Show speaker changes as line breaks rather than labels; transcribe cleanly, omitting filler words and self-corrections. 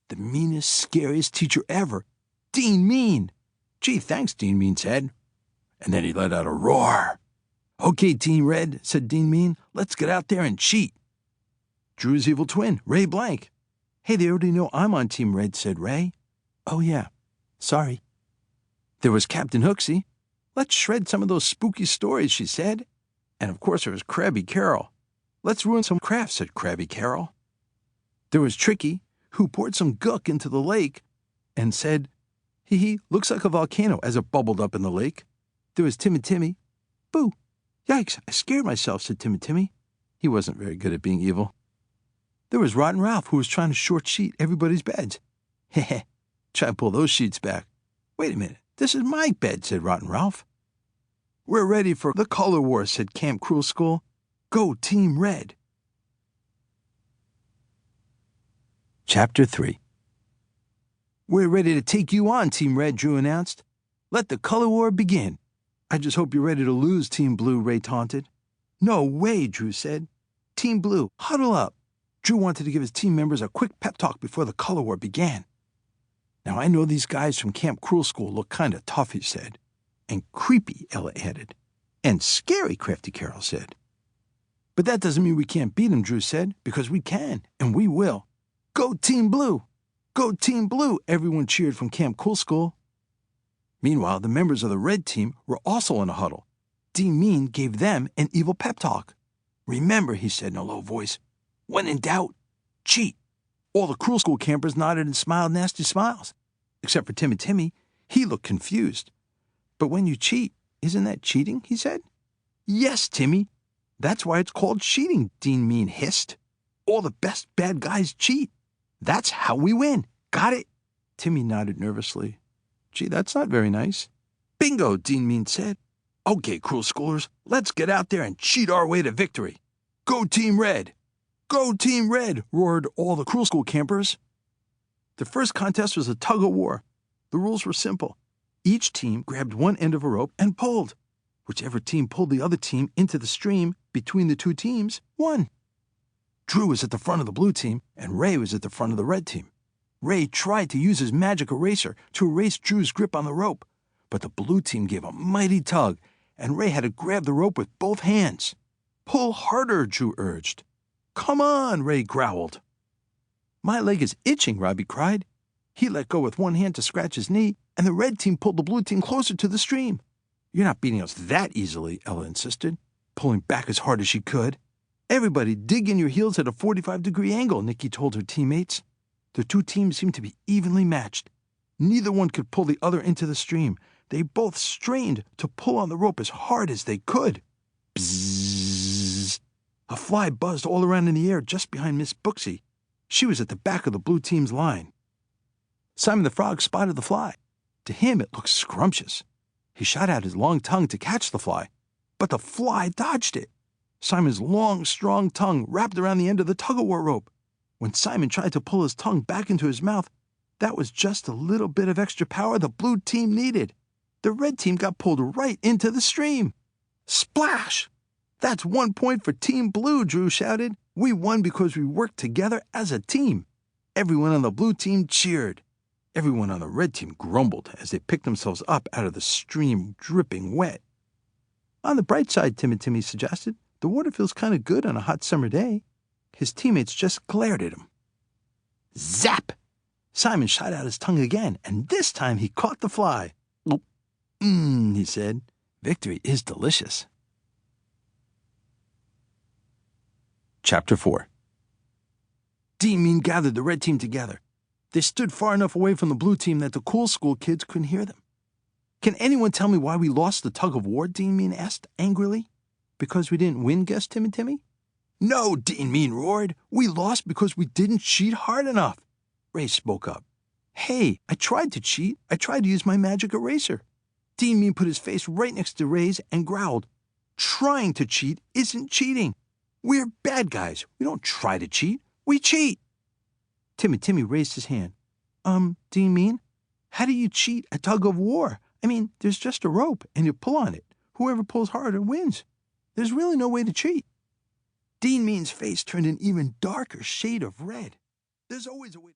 The meanest, scariest teacher ever. Dean Mean. Gee, thanks, Dean Mean said. And then he let out a roar. Okay, Team Red, said Dean Mean, let's get out there and cheat. Drew's evil twin, Ray Blank. Hey, they already know I'm on Team Red, said Ray. Oh, yeah. Sorry. There was Captain Hooksy. Let's shred some of those spooky stories, she said. And of course there was Crabby Carol. Let's ruin some crafts, said Crabby Carol. There was Trikki, who poured some gook into the lake and said, hee, looks like a volcano as it bubbled up in the lake. There was Timmy. Boo! Yikes, I scared myself, said Timmy. He wasn't very good at being evil. There was Rotten Ralph, who was trying to short sheet everybody's beds. Heh, try to pull those sheets back. Wait a minute, this is my bed, said Rotten Ralph. We're ready for the color war, said Camp Cruel Skull. Go Team Red. Chapter 3. We're ready to take you on, Team Red, Drew announced. Let the color war begin. I just hope you're ready to lose, Team Blue, Ray taunted. No way, Drew said. Team Blue, huddle up. Drew wanted to give his team members a quick pep talk before the color war began. Now, I know these guys from Camp Cruel School look kind of tough, he said. And creepy, Ella added. And scary, Crafty Carol said. But that doesn't mean we can't beat them, Drew said, because we can, and we will. Go Team Blue! Go Team Blue! Everyone cheered from Camp Cruel School. Meanwhile, the members of the red team were also in a huddle. Dean Mean gave them an evil pep talk. Remember, he said in a low voice, when in doubt, cheat. All the Cruel School campers nodded and smiled nasty smiles. Except for Timmy, he looked confused. But when you cheat, isn't that cheating, he said. Yes, Timmy. That's why it's called cheating, Dean Mean hissed. All the best bad guys cheat. That's how we win. Got it? Timmy nodded nervously. Gee, that's not very nice. Bingo, Dean Mean said. Okay, Cruel Schoolers, let's get out there and cheat our way to victory. Go Team Red! Go Team Red! Roared all the Cruel School campers. The first contest was a tug-of-war. The rules were simple. Each team grabbed one end of a rope and pulled. Whichever team pulled the other team into the stream between the two teams won. Drew was at the front of the blue team, and Ray was at the front of the red team. Ray tried to use his magic eraser to erase Drew's grip on the rope, but the blue team gave a mighty tug, and Ray had to grab the rope with both hands. Pull harder, Drew urged. Come on, Ray growled. My leg is itching, Robbie cried. He let go with one hand to scratch his knee, and the red team pulled the blue team closer to the stream. You're not beating us that easily, Ella insisted, pulling back as hard as she could. Everybody dig in your heels at a 45-degree angle, Nikki told her teammates. The two teams seemed to be evenly matched. Neither one could pull the other into the stream. They both strained to pull on the rope as hard as they could. Bzzz. A fly buzzed all around in the air just behind Miss Booksy. She was at the back of the blue team's line. Simon the Frog spotted the fly. To him, it looked scrumptious. He shot out his long tongue to catch the fly, but the fly dodged it. Simon's long, strong tongue wrapped around the end of the tug-of-war rope. When Simon tried to pull his tongue back into his mouth, that was just a little bit of extra power the blue team needed. The red team got pulled right into the stream. Splash! That's 1 point for Team Blue, Drew shouted. We won because we worked together as a team. Everyone on the blue team cheered. Everyone on the red team grumbled as they picked themselves up out of the stream dripping wet. On the bright side, Timmy suggested, the water feels kind of good on a hot summer day. His teammates just glared at him. Zap! Simon shot out his tongue again, and this time he caught the fly. He said. Victory is delicious. Chapter 4. Dean Mean gathered the red team together. They stood far enough away from the blue team that the Cool School kids couldn't hear them. Can anyone tell me why we lost the tug-of-war? Dean Mean asked angrily. Because we didn't win, guessed Timmy. No, Dean Mean roared. We lost because we didn't cheat hard enough. Ray spoke up. Hey, I tried to cheat. I tried to use my magic eraser. Dean Mean put his face right next to Ray's and growled. Trying to cheat isn't cheating. We're bad guys. We don't try to cheat. We cheat. Timmy raised his hand. Dean Mean, how do you cheat a tug-of-war? I mean, there's just a rope, and you pull on it. Whoever pulls harder wins. There's really no way to cheat. Dean Mean's face turned an even darker shade of red. There's always a way.